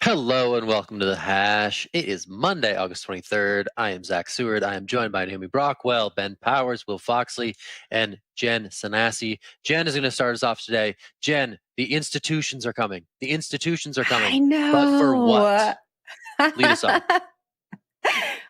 Hello and welcome to The Hash. It is Monday, August 23rd. I am Zack Seward. I am joined by Naomi Brockwell, Ben Powers, Will Foxley, and Jen Sanasie. Jen is going to start us off today. Jen, the institutions are coming. The institutions are coming. I know. But for what? Lead us on.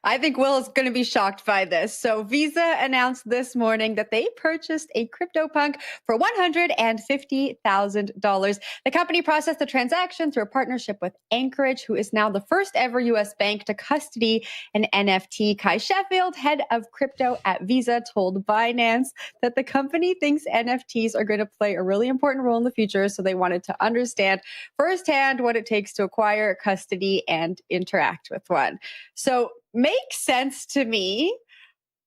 I think Will is going to be shocked by this. So Visa announced this morning that they purchased a Cryptopunk for $150,000. The company processed the transaction through a partnership with Anchorage, who is now the first ever U.S. bank to custody an NFT. Kai Sheffield, head of crypto at Visa, told Binance that the company thinks NFTs are going to play a really important role in the future. So they wanted to understand firsthand what it takes to acquire, custody, and interact with one. So makes sense to me.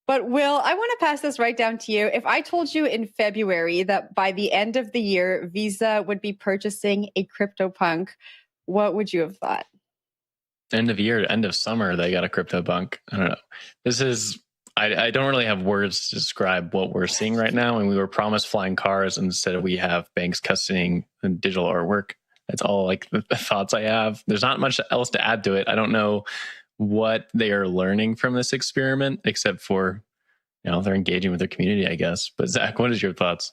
But Will, I want to pass this right down to you. If I told you in February that by the end of the year, Visa would be purchasing a Cryptopunk, what would you have thought? End of year, end of summer, they got a Cryptopunk. I don't know. This is, I don't really have words to describe what we're seeing right now. And we were promised flying cars, and instead we have banks custodying digital artwork. That's all like the thoughts I have. There's not much else to add to it. I don't know what they are learning from this experiment, except for, they're engaging with their community, I guess. But Zach, what is your thoughts?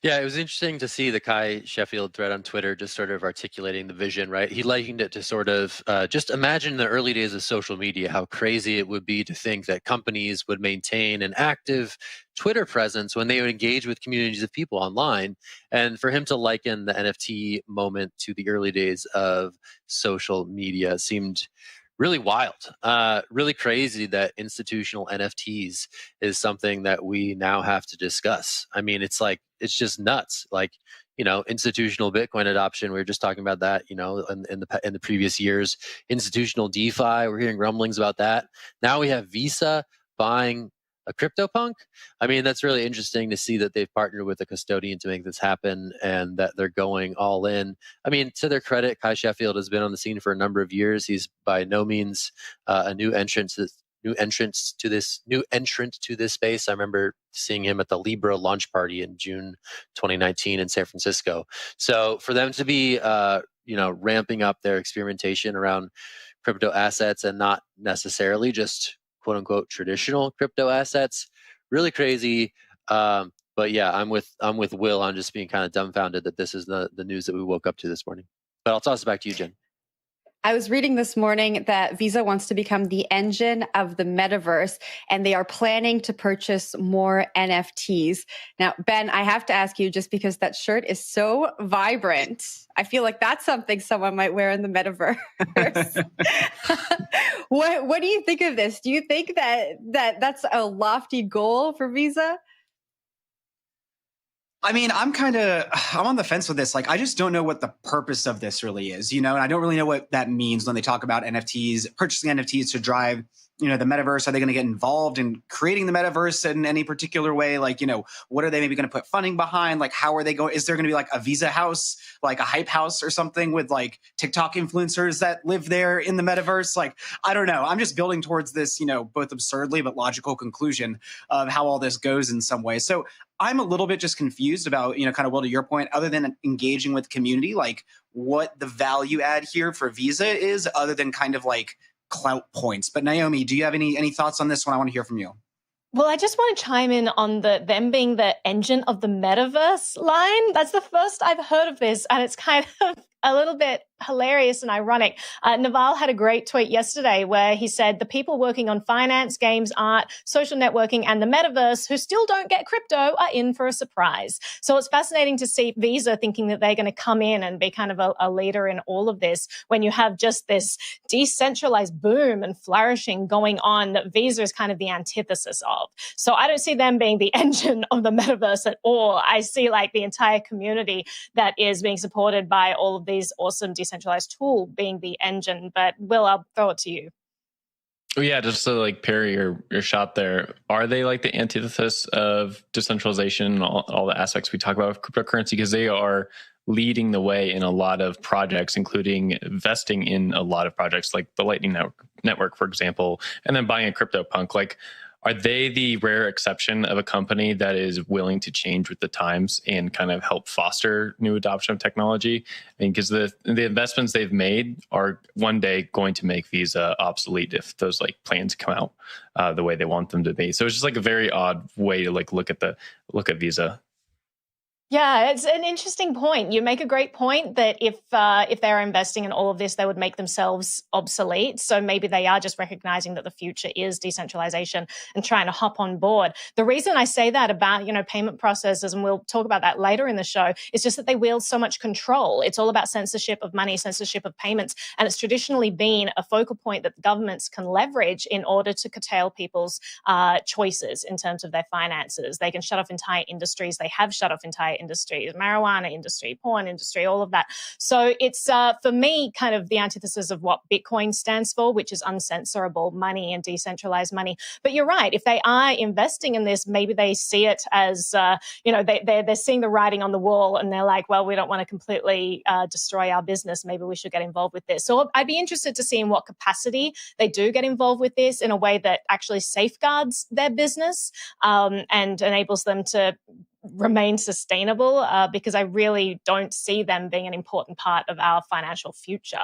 Yeah, it was interesting to see the Kai Sheffield thread on Twitter just sort of articulating the vision, right? He likened it to sort of just imagine the early days of social media, how crazy it would be to think that companies would maintain an active Twitter presence when they would engage with communities of people online. And for him to liken the NFT moment to the early days of social media seemed really wild, really crazy that institutional NFTs is something that we now have to discuss. I mean, it's just nuts. Like, institutional Bitcoin adoption. We were just talking about that, in the previous years. Institutional DeFi, we're hearing rumblings about that. Now we have Visa buying a Cryptopunk. I mean, that's really interesting to see that they've partnered with a custodian to make this happen and that they're going all in. I mean, to their credit, Kai Sheffield has been on the scene for a number of years. He's by no means a new entrant to this space. I remember seeing him at the Libra launch party in June 2019 in San Francisco. So for them to be ramping up their experimentation around crypto assets and not necessarily just quote unquote traditional crypto assets, really crazy. But yeah, I'm with Will on just being kind of dumbfounded that this is the news that we woke up to this morning. But I'll toss it back to you, Jen. I was reading this morning that Visa wants to become the engine of the Metaverse, and they are planning to purchase more NFTs. Now, Ben, I have to ask you, just because that shirt is so vibrant, I feel like that's something someone might wear in the Metaverse. What do you think of this? Do you think that's a lofty goal for Visa? I mean, I'm on the fence with this. Like, I just don't know what the purpose of this really is, and I don't really know what that means when they talk about NFTs, purchasing NFTs to drive, the Metaverse. Are they going to get involved in creating the Metaverse in any particular way? Like, what are they maybe going to put funding behind? Like, how are they going? Is there going to be like a Visa house, like a hype house or something with like TikTok influencers that live there in the Metaverse? Like, I don't know. I'm just building towards this, both absurdly but logical conclusion of how all this goes in some way. So I'm a little bit just confused about, kind of, Will, to your point, other than engaging with community, like what the value add here for Visa is, other than kind of like clout points. But Naomi, do you have any thoughts on this one? I want to hear from you. Well, I just want to chime in on them being the engine of the Metaverse line. That's the first I've heard of this, and it's kind of a little bit hilarious and ironic. Naval had a great tweet yesterday where he said the people working on finance, games, art, social networking, and the Metaverse who still don't get crypto are in for a surprise. So it's fascinating to see Visa thinking that they're going to come in and be kind of a leader in all of this when you have just this decentralized boom and flourishing going on that Visa is kind of the antithesis of. So I don't see them being the engine of the Metaverse at all. I see like the entire community that is being supported by all of these awesome decentralized tool being the engine. But Will, I'll throw it to you. Oh, yeah, just to like parry your shot there, are they like the antithesis of decentralization and all the aspects we talk about with cryptocurrency? Because they are leading the way in a lot of projects, including investing in a lot of projects like the Lightning Network, for example, and then buying a Cryptopunk. Like, are they the rare exception of a company that is willing to change with the times and kind of help foster new adoption of technology? I mean, because the investments they've made are one day going to make Visa obsolete if those like plans come out the way they want them to be. So it's just like a very odd way to like look at Visa. Yeah, it's an interesting point. You make a great point that if they're investing in all of this, they would make themselves obsolete. So maybe they are just recognizing that the future is decentralization and trying to hop on board. The reason I say that about, payment processors, and we'll talk about that later in the show, is just that they wield so much control. It's all about censorship of money, censorship of payments. And it's traditionally been a focal point that governments can leverage in order to curtail people's choices in terms of their finances. They can shut off entire industries. They have shut off entire industries, marijuana industry, porn industry, all of that. So it's, for me, kind of the antithesis of what Bitcoin stands for, which is uncensorable money and decentralized money. But you're right. If they are investing in this, maybe they see it as, they're seeing the writing on the wall and they're like, well, we don't want to completely destroy our business. Maybe we should get involved with this. So I'd be interested to see in what capacity they do get involved with this in a way that actually safeguards their business and enables them to remain sustainable, because I really don't see them being an important part of our financial future.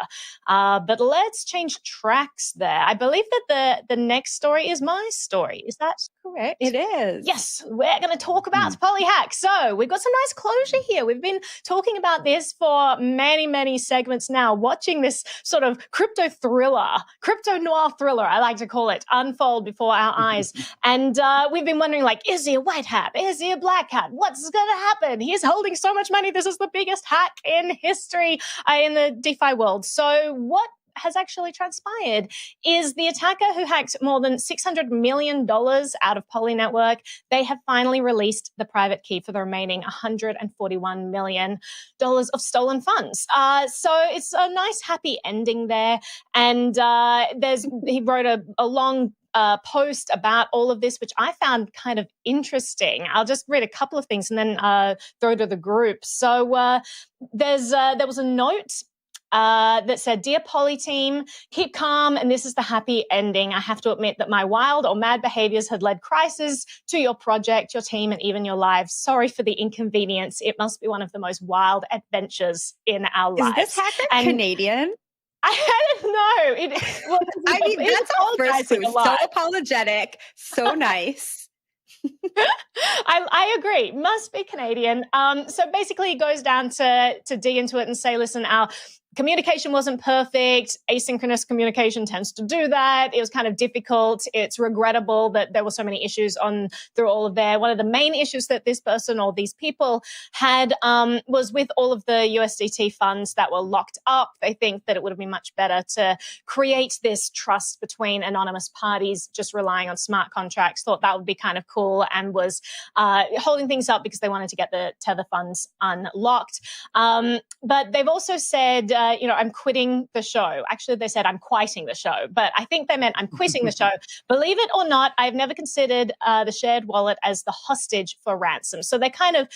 But let's change tracks there. I believe that the next story is my story. Is that correct? It is. Yes, we're going to talk about polyhack. So we've got some nice closure here. We've been talking about this for many, many segments now, watching this sort of crypto noir thriller, I like to call it, unfold before our eyes. And we've been wondering, like, is he a white hat? Is he a black hat? What's going to happen? He's holding so much money. This is the biggest hack in history in the DeFi world. So what has actually transpired is the attacker who hacked more than $600 million out of Poly Network, they have finally released the private key for the remaining $141 million of stolen funds. So it's a nice, happy ending there. And he wrote a long post about all of this, which I found kind of interesting. I'll just read a couple of things and then throw to the group. So there was a note that said, "Dear Poly team, keep calm, and this is the happy ending. I have to admit that my wild or mad behaviors had led crisis to your project, your team, and even your lives. Sorry for the inconvenience. It must be one of the most wild adventures in our lives." Is this hacker Canadian? I don't know. That's our first clue. So apologetic, so nice. I agree. Must be Canadian. So basically, it goes down to dig into it and say, listen, our communication wasn't perfect. Asynchronous communication tends to do that. It was kind of difficult. It's regrettable that there were so many issues through all of there. One of the main issues that this person or these people had was with all of the USDT funds that were locked up. They think that it would have been much better to create this trust between anonymous parties, just relying on smart contracts. Thought that would be kind of cool and was holding things up because they wanted to get the Tether funds unlocked. But they've also said, I'm quitting the show. Actually, they said I'm quieting the show, but I think they meant I'm quitting the show. Believe it or not, I've never considered the shared wallet as the hostage for ransom. So they're kind of,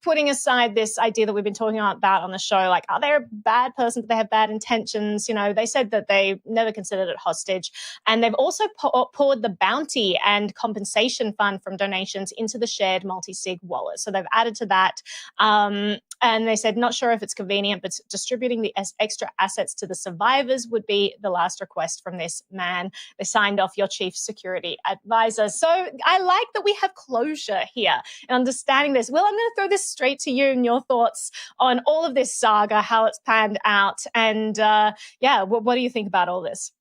putting aside this idea that we've been talking about on the show, like, are they a bad person? Do they have bad intentions? They said that they never considered it hostage. And they've also poured the bounty and compensation fund from donations into the shared multi-sig wallet. So they've added to that. And they said, not sure if it's convenient, but distributing the extra assets to the survivors would be the last request from this man. They signed off, your chief security advisor. So I like that we have closure here and understanding this. Will, I'm going to throw this straight to you and your thoughts on all of this saga, how it's panned out. And what do you think about all this?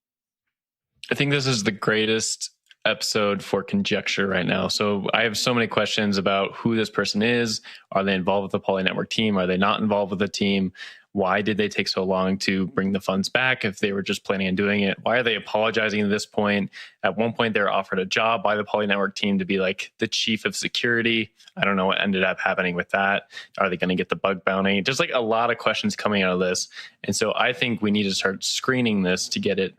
I think this is the greatest episode for conjecture right now. So I have so many questions about who this person is. Are they involved with the Poly Network team? Are they not involved with the team? Why did they take so long to bring the funds back if they were just planning on doing it? Why are they apologizing at this point? At one point, they were offered a job by the Poly Network team to be like the chief of security. I don't know what ended up happening with that. Are they going to get the bug bounty? Just like a lot of questions coming out of this. And so I think we need to start screening this to get it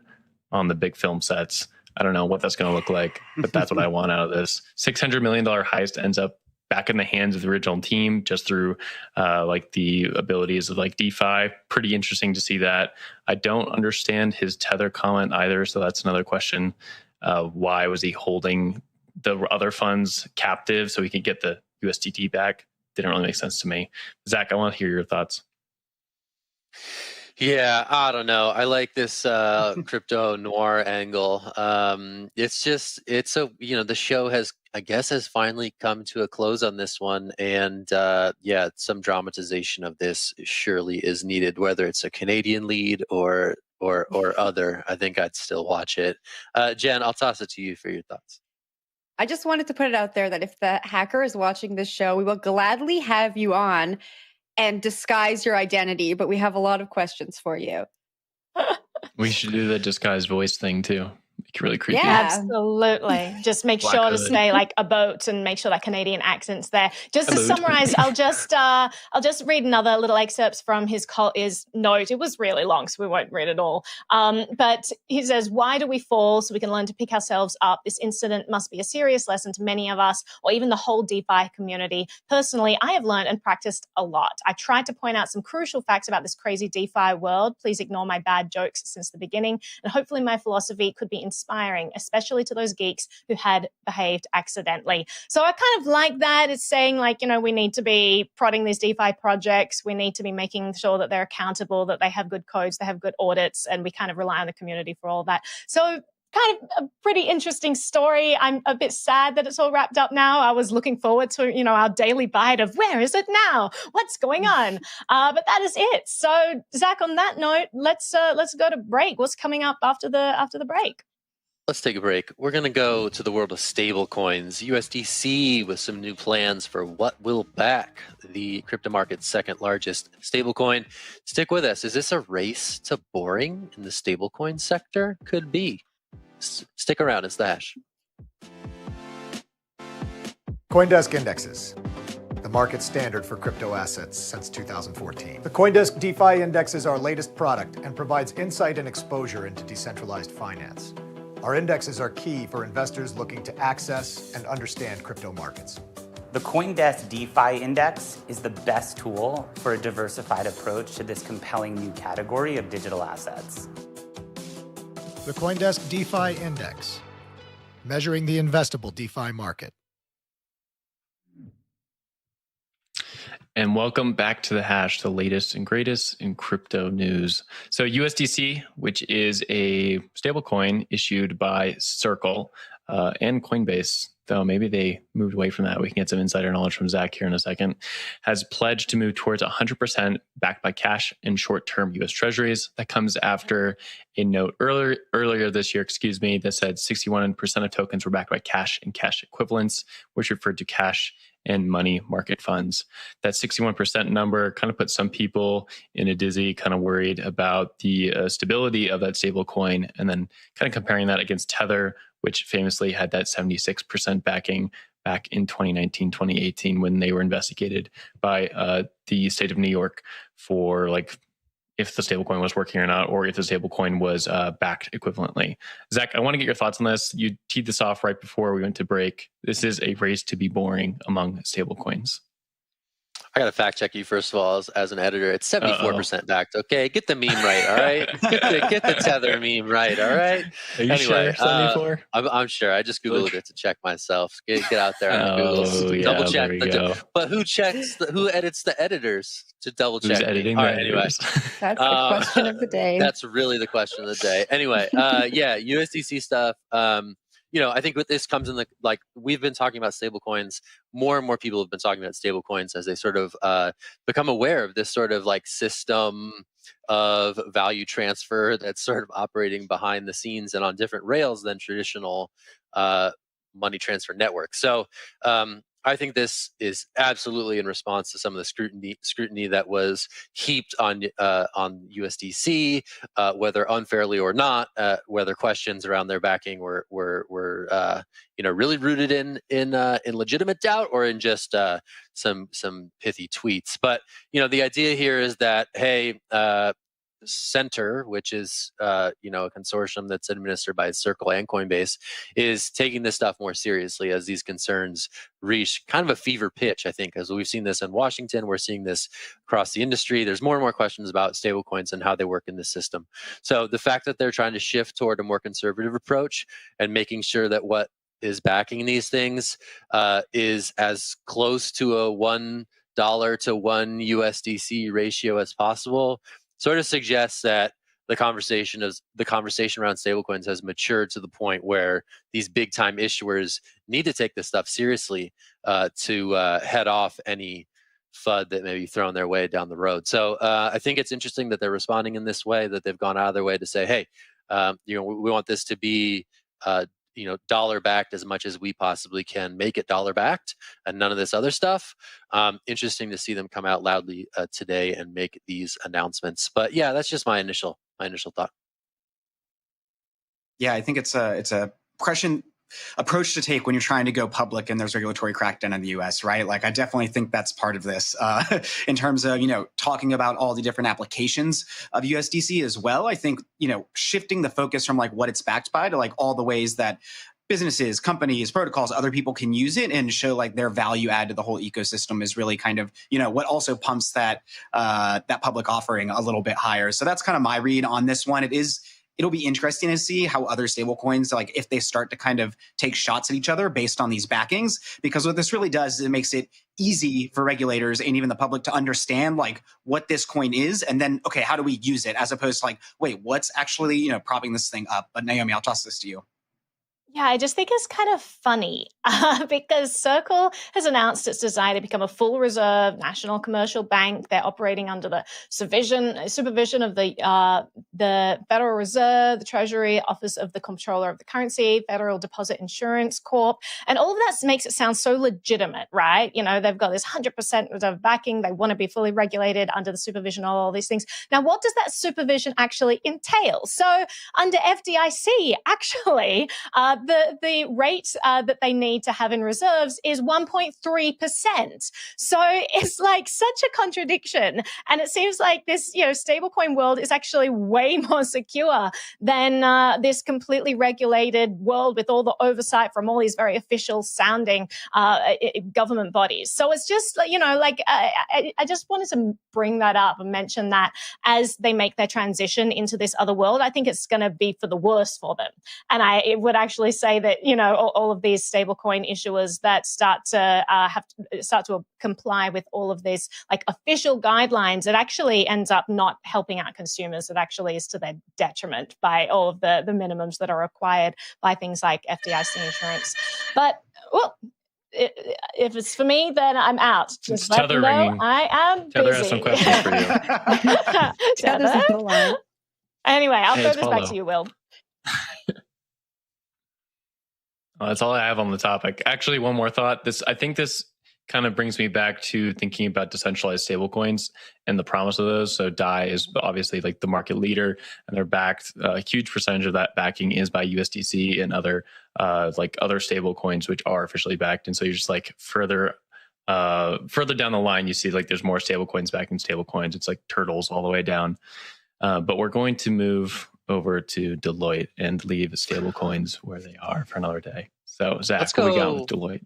on the big film sets. I don't know what that's going to look like, but that's what I want out of this. $600 million heist ends up back in the hands of the original team just through like the abilities of like DeFi. Pretty interesting to see that. I don't understand his Tether comment either, so that's another question. Why was he holding the other funds captive so he could get the USDT back? Didn't really make sense to me. Zach, I want to hear your thoughts. Yeah, I don't know. I like this crypto noir angle. It's the show has finally come to a close on this one, and some dramatization of this surely is needed, whether it's a Canadian lead or other. I think I'd still watch it. Jen, I'll toss it to you for your thoughts. I just wanted to put it out there that if the hacker is watching this show, we will gladly have you on and disguise your identity, but we have a lot of questions for you. We should do the disguised voice thing too. Really creepy. Yeah, absolutely. Just make sure to stay like a boat and make sure that Canadian accent's there. Just to summarize, I'll just read another little excerpts from his note. It was really long, so we won't read it all. But he says, "Why do we fall? So we can learn to pick ourselves up. This incident must be a serious lesson to many of us, or even the whole DeFi community. Personally, I have learned and practiced a lot. I tried to point out some crucial facts about this crazy DeFi world. Please ignore my bad jokes since the beginning, and hopefully my philosophy could be inspiring, especially to those geeks who had behaved accidentally." So I kind of like that. It's saying like, we need to be prodding these DeFi projects. We need to be making sure that they're accountable, that they have good codes, they have good audits, and we kind of rely on the community for all that. So kind of a pretty interesting story. I'm a bit sad that it's all wrapped up now. I was looking forward to, our daily bite of where is it now? What's going on? But that is it. So Zach, on that note, let's go to break. What's coming up after the break? Let's take a break. We're going to go to the world of stablecoins. USDC with some new plans for what will back the crypto market's second largest stablecoin. Stick with us. Is this a race to boring in the stablecoin sector? Could be. Stick around. It's the Hash. CoinDesk indexes, the market standard for crypto assets since 2014. The CoinDesk DeFi Index is our latest product and provides insight and exposure into decentralized finance. Our indexes are key for investors looking to access and understand crypto markets. The CoinDesk DeFi Index is the best tool for a diversified approach to this compelling new category of digital assets. The CoinDesk DeFi Index, measuring the investable DeFi market. And welcome back to the Hash, the latest and greatest in crypto news. So USDC, which is a stablecoin issued by Circle and Coinbase, though maybe they moved away from that. We can get some insider knowledge from Zack here in a second, has pledged to move towards 100% backed by cash and short-term U.S. Treasuries. That comes after a note earlier this year, that said 61% of tokens were backed by cash and cash equivalents, which referred to cash and money market funds. That 61% number kind of put some people in a dizzy, kind of worried about the stability of that stable coin, and then kind of comparing that against Tether, which famously had that 76% backing back in 2019, 2018, when they were investigated by the state of New York for if the stablecoin was working or not, or if the stablecoin was backed equivalently. Zach, I want to get your thoughts on this. You teed this off right before we went to break. This is a race to be boring among stablecoins. I got to fact check you first of all as an editor. It's 74% backed. Okay, get the meme right. All right, get the Tether meme right. All right. Are you sure? 74? I'm sure. I just googled it to check myself. Get out there on Google. Yeah, double check. But who edits the editors to double check? Who's editing all the right, editors? Anyway, that's the question of the day. That's really the question of the day. Anyway, USDC stuff. I think what this comes in we've been talking about stablecoins. More and more people have been talking about stablecoins as they sort of become aware of this sort of system of value transfer that's sort of operating behind the scenes and on different rails than traditional money transfer networks. So I think this is absolutely in response to some of the scrutiny that was heaped on USDC, whether unfairly or not, whether questions around their backing were really rooted in legitimate doubt or in just some pithy tweets. But the idea here is that hey. Center, which is a consortium that's administered by Circle and Coinbase, is taking this stuff more seriously as these concerns reach kind of a fever pitch. I think, as we've seen this in Washington, we're seeing this across the industry. There's more and more questions about stablecoins and how they work in the system. So the fact that they're trying to shift toward a more conservative approach and making sure that what is backing these things is as close to a $1 to 1 USDC ratio as possible sort of suggests that the conversation around stablecoins has matured to the point where these big time issuers need to take this stuff seriously to head off any FUD that may be thrown their way down the road. So I think it's interesting that they're responding in this way, that they've gone out of their way to say, hey, we want this to be dollar backed as much as we possibly can make it dollar backed, and none of this other stuff. Interesting to see them come out loudly today and make these announcements. But yeah, that's just my initial thought. Yeah, I think it's a approach to take when you're trying to go public and there's regulatory crackdown in the US, right? Like, I definitely think that's part of this in terms of, talking about all the different applications of USDC as well. I think, shifting the focus from like what it's backed by to like all the ways that businesses, companies, protocols, other people can use it and show like their value add to the whole ecosystem is really kind of, what also pumps that public offering a little bit higher. So that's kind of my read on this one. It'll be interesting to see how other stablecoins, like if they start to kind of take shots at each other based on these backings, because what this really does is it makes it easy for regulators and even the public to understand like what this coin is. And then, okay, how do we use it? As opposed to like, wait, what's actually, propping this thing up? But Naomi, I'll toss this to you. Yeah, I just think it's kind of funny because Circle has announced its desire to become a full reserve national commercial bank. They're operating under the supervision of the Federal Reserve, the Treasury, Office of the Comptroller of the Currency, Federal Deposit Insurance Corp. And all of that makes it sound so legitimate, right? They've got this 100% reserve backing. They want to be fully regulated under the supervision of all these things. Now, what does that supervision actually entail? So under FDIC, actually, the rate that they need to have in reserves is 1.3%. So it's like such a contradiction. And it seems like this, stablecoin world is actually way more secure than this completely regulated world with all the oversight from all these very official sounding government bodies. So it's just, I just wanted to bring that up and mention that as they make their transition into this other world, I think it's going to be for the worse for them. And it would actually say that, all of these stablecoin issuers that start to comply with all of these like official guidelines, it actually ends up not helping out consumers. It actually is to their detriment by all of the minimums that are required by things like FDIC insurance. But, well, if it's for me, then I'm out. Just let me know I am Tether busy. has some questions for you. Tether? Anyway, I'll throw this back to you, Will. Well, that's all I have on the topic. Actually, one more thought. I think this kind of brings me back to thinking about decentralized stablecoins and the promise of those. So DAI is obviously like the market leader, and they're backed. A huge percentage of that backing is by USDC and other stablecoins, which are officially backed. And so you're just like further down the line, you see like there's more stablecoins backing stablecoins. It's like turtles all the way down. But we're going to move over to Deloitte and leave stablecoins where they are for another day. So Zach, what we got with Deloitte?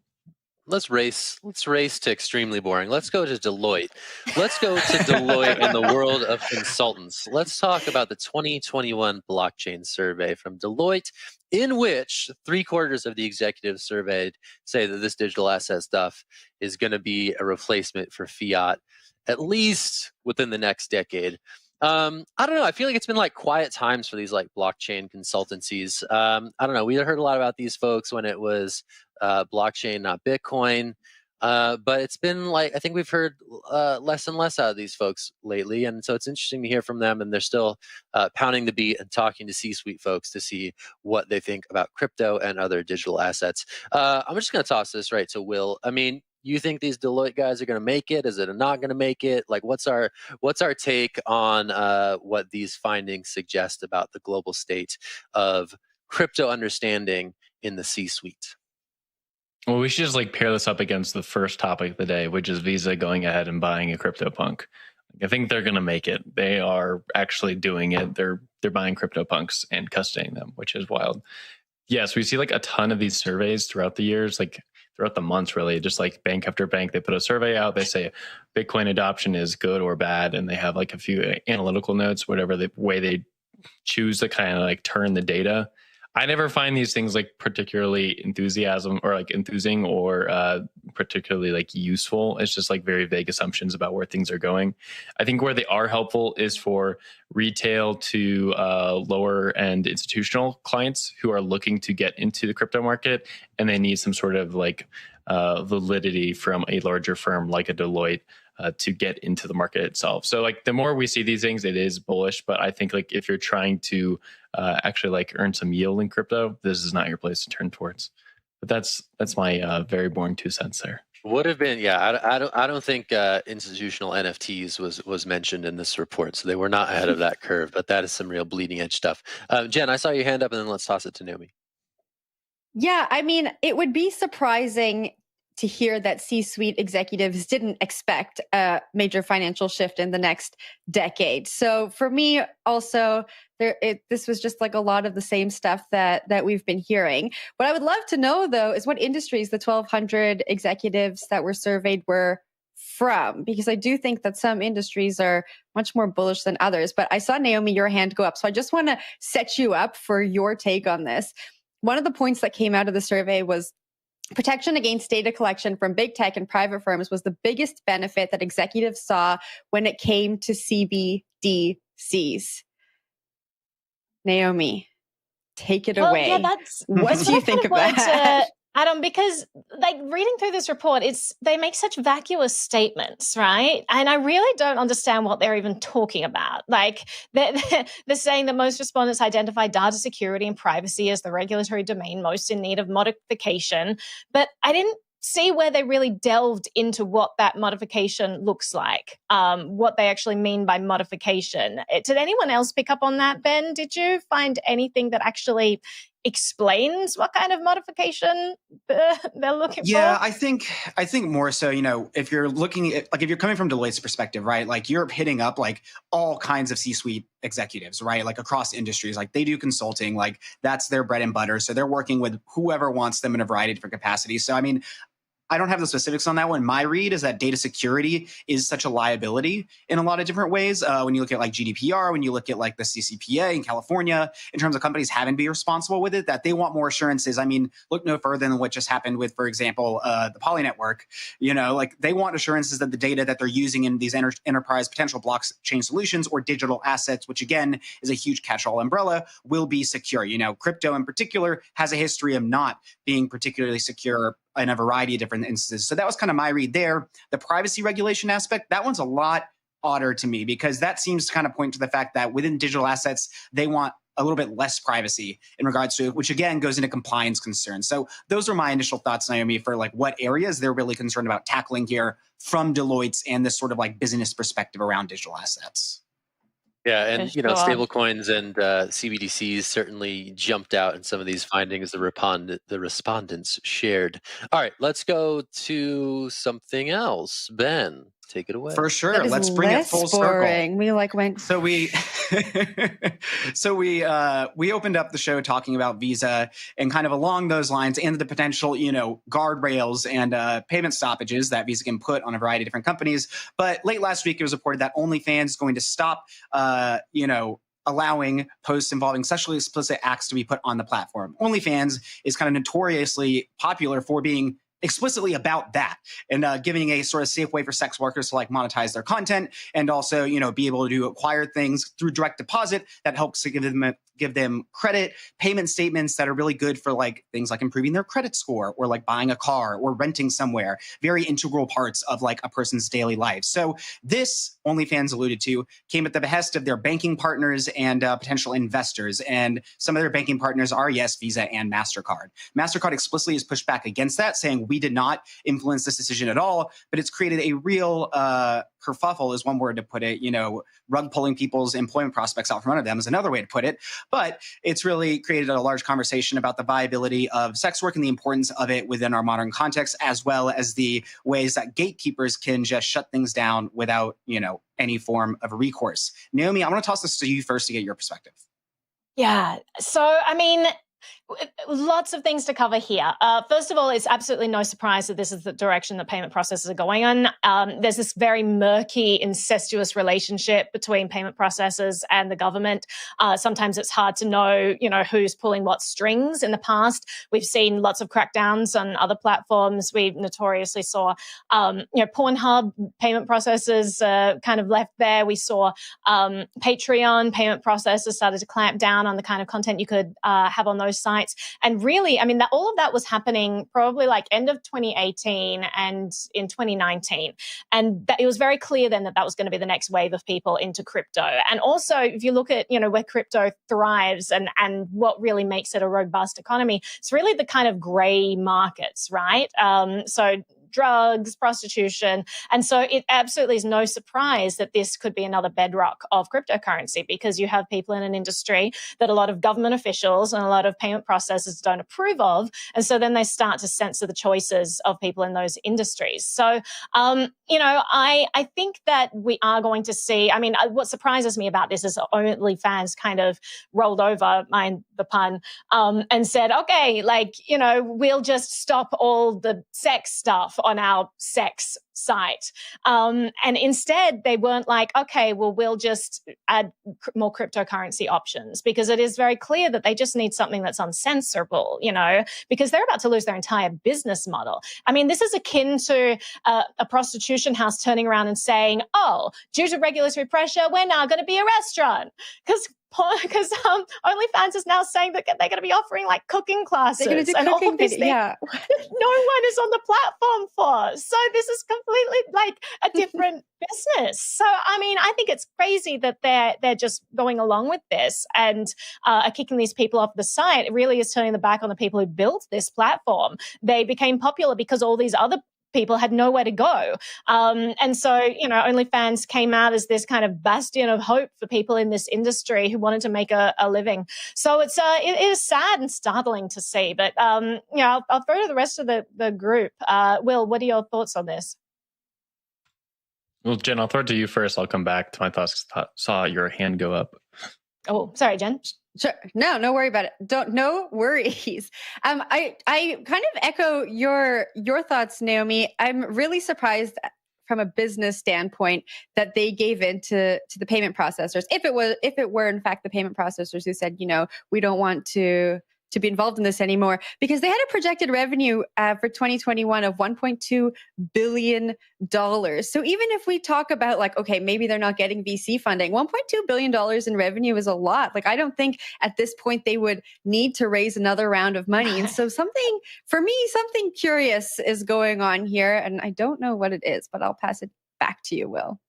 Let's race to extremely boring. Let's go to Deloitte. Let's go to Deloitte in the world of consultants. Let's talk about the 2021 blockchain survey from Deloitte, in which 3/4 of the executives surveyed say that this digital asset stuff is going to be a replacement for fiat, at least within the next decade. I don't know. I feel like it's been like quiet times for these like blockchain consultancies. I don't know. We heard a lot about these folks when it was blockchain, not Bitcoin. But it's been like, I think we've heard less and less out of these folks lately. And so it's interesting to hear from them. And they're still pounding the beat and talking to C-suite folks to see what they think about crypto and other digital assets. I'm just going to toss this right to Will. I mean, you think these Deloitte guys are going to make it? Is it not going to make it? Like, what's our take on what these findings suggest about the global state of crypto understanding in the C-suite? Well, we should just like pair this up against the first topic of the day, which is Visa going ahead and buying a Cryptopunk. I think they're going to make it. They are actually doing it. They're buying CryptoPunks and custodying them, which is wild. Yes, we see like a ton of these surveys throughout the years, like throughout the months, really. Just like bank after bank, they put a survey out. They say Bitcoin adoption is good or bad, and they have like a few analytical notes, whatever the way they choose to kind of like turn the data. I never find these things like particularly enthusing or particularly like useful. It's just like very vague assumptions about where things are going. I think where they are helpful is for retail to lower end institutional clients who are looking to get into the crypto market, and they need some sort of like validity from a larger firm like a Deloitte to get into the market itself. So like the more we see these things, it is bullish. But I think like if you're trying to actually like earn some yield in crypto, this is not your place to turn towards. But that's my very boring 2 cents there. Would have been, yeah. I don't think institutional NFTs was mentioned in this report, so they were not ahead of that curve. But that is some real bleeding edge stuff. Jen, I saw your hand up, and then let's toss it to Naomi. Yeah, I mean, it would be surprising to hear that C-suite executives didn't expect a major financial shift in the next decade. So for me, also, this was just like a lot of the same stuff that we've been hearing. What I would love to know, though, is what industries the 1,200 executives that were surveyed were from, because I do think that some industries are much more bullish than others. But I saw, Naomi, your hand go up. So I just want to set you up for your take on this. One of the points that came out of the survey was protection against data collection from big tech and private firms was the biggest benefit that executives saw when it came to CBDCs. Naomi, take it away. Yeah, what do you think of that? Adam, because like reading through this report, they make such vacuous statements, right? And I really don't understand what they're even talking about. Like they're saying that most respondents identify data security and privacy as the regulatory domain most in need of modification. But I didn't see where they really delved into what that modification looks like, what they actually mean by modification. Did anyone else pick up on that, Ben? Did you find anything that actually explains what kind of modification they're looking for? Yeah, I think more so, if you're looking at, like, if you're coming from Deloitte's perspective, right? Like you're hitting up like all kinds of C-suite executives, right? Like across industries, like they do consulting, like that's their bread and butter. So they're working with whoever wants them in a variety of different capacities. So, I mean, I don't have the specifics on that one. My read is that data security is such a liability in a lot of different ways. When you look at like GDPR, when you look at like the CCPA in California, in terms of companies having to be responsible with it, that they want more assurances. I mean, look no further than what just happened with, for example, the Poly Network. Like they want assurances that the data that they're using in these enterprise potential blockchain solutions or digital assets, which again is a huge catch-all umbrella, will be secure. Crypto in particular has a history of not being particularly secure in a variety of different instances. So that was kind of my read there. The privacy regulation aspect, that one's a lot odder to me, because that seems to kind of point to the fact that within digital assets, they want a little bit less privacy in regards to it, which again goes into compliance concerns. So those are my initial thoughts, Naomi, for like what areas they're really concerned about tackling here from Deloitte's and this sort of like business perspective around digital assets. Yeah, and stable coins and CBDCs certainly jumped out in some of these findings the respondents shared. All right, let's go to something else. Ben, take it away. For sure. Let's bring it full circle. We went. So we opened up the show talking about Visa and kind of along those lines and the potential, guardrails and payment stoppages that Visa can put on a variety of different companies. But late last week, it was reported that OnlyFans is going to stop, allowing posts involving sexually explicit acts to be put on the platform. OnlyFans is kind of notoriously popular for being explicitly about that and giving a sort of safe way for sex workers to like monetize their content and also, be able to acquire things through direct deposit that helps to give them credit, payment statements that are really good for like things like improving their credit score or like buying a car or renting somewhere, very integral parts of like a person's daily life. So this, OnlyFans alluded to, came at the behest of their banking partners and potential investors. And some of their banking partners are, yes, Visa and MasterCard. MasterCard explicitly has pushed back against that, saying we did not influence this decision at all, but it's created a real kerfuffle is one word to put it, rug pulling people's employment prospects out from under them is another way to put it. But it's really created a large conversation about the viability of sex work and the importance of it within our modern context, as well as the ways that gatekeepers can just shut things down without, any form of recourse. Naomi, I want to toss this to you first to get your perspective. Yeah. So, I mean, lots of things to cover here. First of all, it's absolutely no surprise that this is the direction that payment processors are going on. There's this very murky, incestuous relationship between payment processors and the government. Sometimes it's hard to know, who's pulling what strings. In the past, we've seen lots of crackdowns on other platforms. We notoriously saw, Pornhub payment processors kind of left there. We saw Patreon payment processors started to clamp down on the kind of content you could have on those sites. And really, I mean, all of that was happening probably like end of 2018 and in 2019. And it was very clear then that was going to be the next wave of people into crypto. And also, if you look at, where crypto thrives and what really makes it a robust economy, it's really the kind of gray markets, right? So drugs, prostitution. And so it absolutely is no surprise that this could be another bedrock of cryptocurrency, because you have people in an industry that a lot of government officials and a lot of payment processors don't approve of. And so then they start to censor the choices of people in those industries. So, I think that we are going to see, I mean, what surprises me about this is OnlyFans kind of rolled over, mind the pun, and said, okay, we'll just stop all the sex stuff on our sex site. And instead, they weren't like, okay, well, we'll just add more cryptocurrency options, because it is very clear that they just need something that's uncensorable, because they're about to lose their entire business model. I mean, this is akin to a prostitution house turning around and saying, oh, due to regulatory pressure, we're now going to be a restaurant. Because OnlyFans is now saying that they're going to be offering like cooking classes. They're going to do cooking videos. Yeah. No one is on the platform for. So this is completely like a different business. So, I mean, I think it's crazy that they're just going along with this and are kicking these people off the site. It really is turning the back on the people who built this platform. They became popular because all these other people had nowhere to go. And so, OnlyFans came out as this kind of bastion of hope for people in this industry who wanted to make a living. So it is sad and startling to see. But, I'll throw to the rest of the group. Will, what are your thoughts on this? Well, Jen, I'll throw it to you first. I'll come back to my thoughts. Saw your hand go up. Oh, sorry, Jen. Sure. No worry about it. No worries. I kind of echo your thoughts, Naomi. I'm really surprised from a business standpoint that they gave in to the payment processors. If it were in fact the payment processors who said, we don't want to be involved in this anymore, because they had a projected revenue for 2021 of $1.2 billion. So even if we talk about okay, maybe they're not getting VC funding, $1.2 billion in revenue is a lot. I don't think at this point they would need to raise another round of money. And so something curious is going on here, and I don't know what it is, but I'll pass it back to you, Will.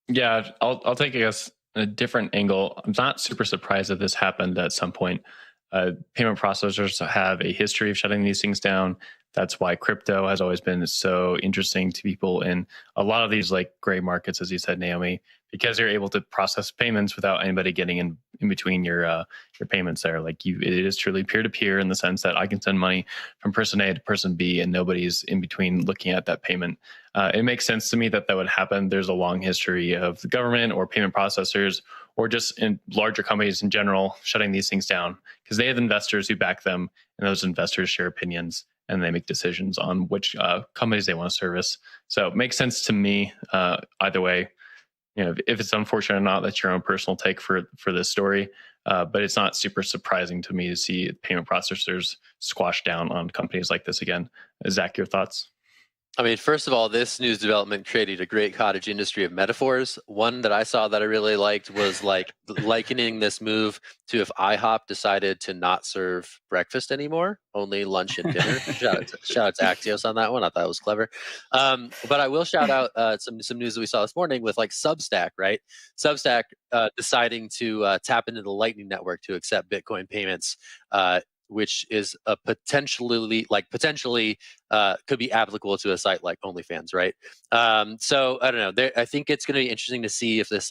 Yeah, I'll take, I guess, a different angle. I'm not super surprised that this happened at some point. Payment processors have a history of shutting these things down. That's why crypto has always been so interesting to people in a lot of these gray markets, as you said, Naomi, because you're able to process payments without anybody getting in between your payments there. It is truly peer-to-peer in the sense that I can send money from person A to person B and nobody's in between looking at that payment. It makes sense to me that would happen. There's a long history of the government or payment processors or just in larger companies in general shutting these things down because they have investors who back them, and those investors share opinions and they make decisions on which companies they want to service. So it makes sense to me either way. If it's unfortunate or not, that's your own personal take for this story. But it's not super surprising to me to see payment processors squash down on companies like this again. Zack, your thoughts? I mean, first of all, this news development created a great cottage industry of metaphors. One that I saw that I really liked was likening this move to if IHOP decided to not serve breakfast anymore, only lunch and dinner. Shout out to Axios on that one. I thought it was clever. But I will shout out some news that we saw this morning with Substack, right? Substack deciding to tap into the Lightning Network to accept Bitcoin payments, which is a potentially could be applicable to a site like OnlyFans, right? So I don't know. I think it's going to be interesting to see if this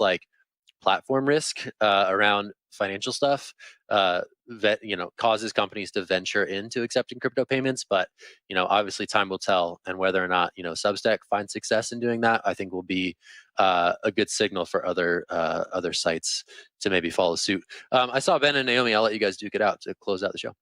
platform risk around financial stuff that causes companies to venture into accepting crypto payments. But obviously time will tell, and whether or not Substack finds success in doing that, I think will be a good signal for other sites to maybe follow suit. I saw Ben and Naomi. I'll let you guys duke it out to close out the show.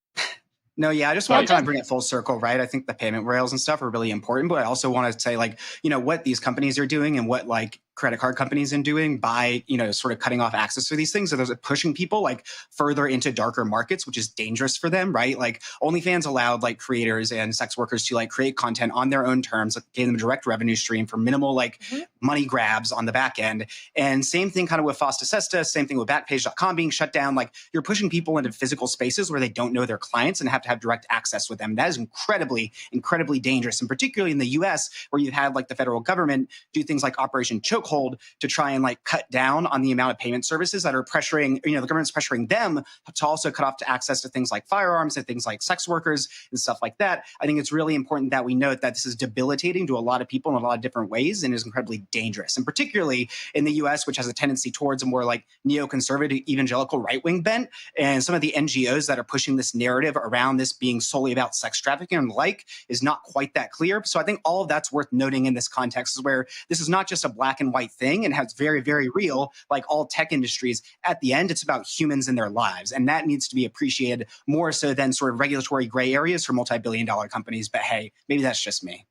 No, yeah, I just want to kind of bring it full circle, right? I think the payment rails and stuff are really important, but I also want to say, like, what these companies are doing and what like credit card companies are doing by, sort of cutting off access to these things. So those are pushing people like further into darker markets, which is dangerous for them, right? Like OnlyFans allowed like creators and sex workers to like create content on their own terms, like, gave them a direct revenue stream for minimal like money grabs on the back end. And same thing kind of with Fosta Sesta, same thing with Backpage.com being shut down. Like you're pushing people into physical spaces where they don't know their clients and have to have direct access with them. That is incredibly, incredibly dangerous. And particularly in the US, where you've had like the federal government do things like Operation Chokehold to try and like cut down on the amount of payment services that are pressuring, the government's pressuring them to also cut off to access to things like firearms and things like sex workers and stuff like that. I think it's really important that we note that this is debilitating to a lot of people in a lot of different ways and is incredibly dangerous. And particularly in the US, which has a tendency towards a more like neoconservative evangelical right-wing bent, and some of the NGOs that are pushing this narrative around this being solely about sex trafficking and the like is not quite that clear. So I think all of that's worth noting in this context, is where this is not just a black and white thing and has very, very real, like all tech industries. At the end, it's about humans and their lives. And that needs to be appreciated more so than sort of regulatory gray areas for multi-billion-dollar companies. But hey, maybe that's just me.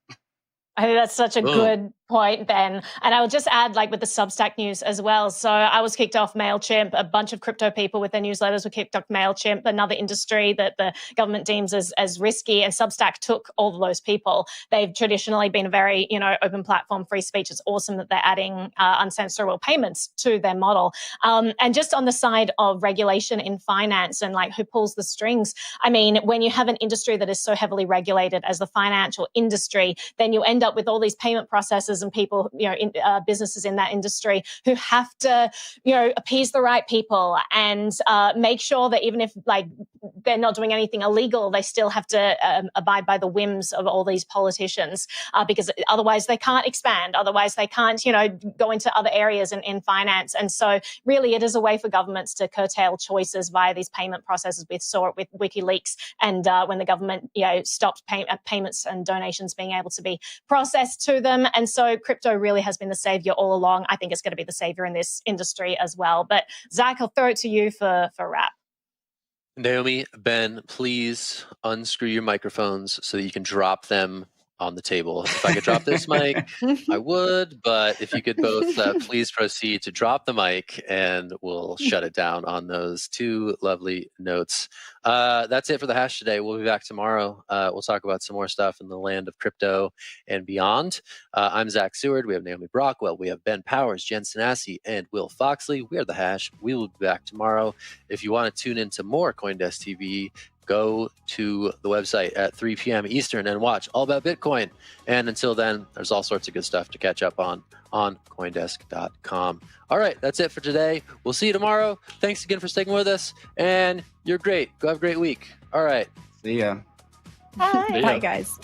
I think that's such a good point, Ben. And I will just add, like with the Substack news as well. So I was kicked off MailChimp. A bunch of crypto people with their newsletters were kicked off MailChimp, another industry that the government deems as risky. And Substack took all of those people. They've traditionally been a very, open platform, free speech. It's awesome that they're adding uncensorable payments to their model. And just on the side of regulation in finance and like who pulls the strings, I mean, when you have an industry that is so heavily regulated as the financial industry, then you end up with all these payment processors and people, businesses in that industry who have to, appease the right people and make sure that even if like they're not doing anything illegal, they still have to abide by the whims of all these politicians because otherwise they can't expand. Otherwise they can't, go into other areas in finance. And so really it is a way for governments to curtail choices via these payment processes. We saw it with WikiLeaks and when the government, stopped payments and donations being able to be processed to them. And so crypto really has been the savior all along. I think it's going to be the savior in this industry as well. But Zack, I'll throw it to you for wrap. Naomi, Ben, please unscrew your microphones so that you can drop them on the table. If I could drop this mic, I would, but if you could both please proceed to drop the mic and we'll shut it down on those two lovely notes. That's it for the hash today. We'll be back tomorrow. We'll talk about some more stuff in the land of crypto and beyond. I'm Zach Seward. We have Naomi Brockwell. We have Ben Powers, Jen Sanasie, and Will Foxley. We are the hash. We will be back tomorrow. If you want to tune into more CoinDesk TV, go to the website at 3 p.m. Eastern and watch all about Bitcoin. And until then, there's all sorts of good stuff to catch up on CoinDesk.com. All right, that's it for today. We'll see you tomorrow. Thanks again for sticking with us. And you're great. Go have a great week. All right. See ya. Bye. Bye, guys.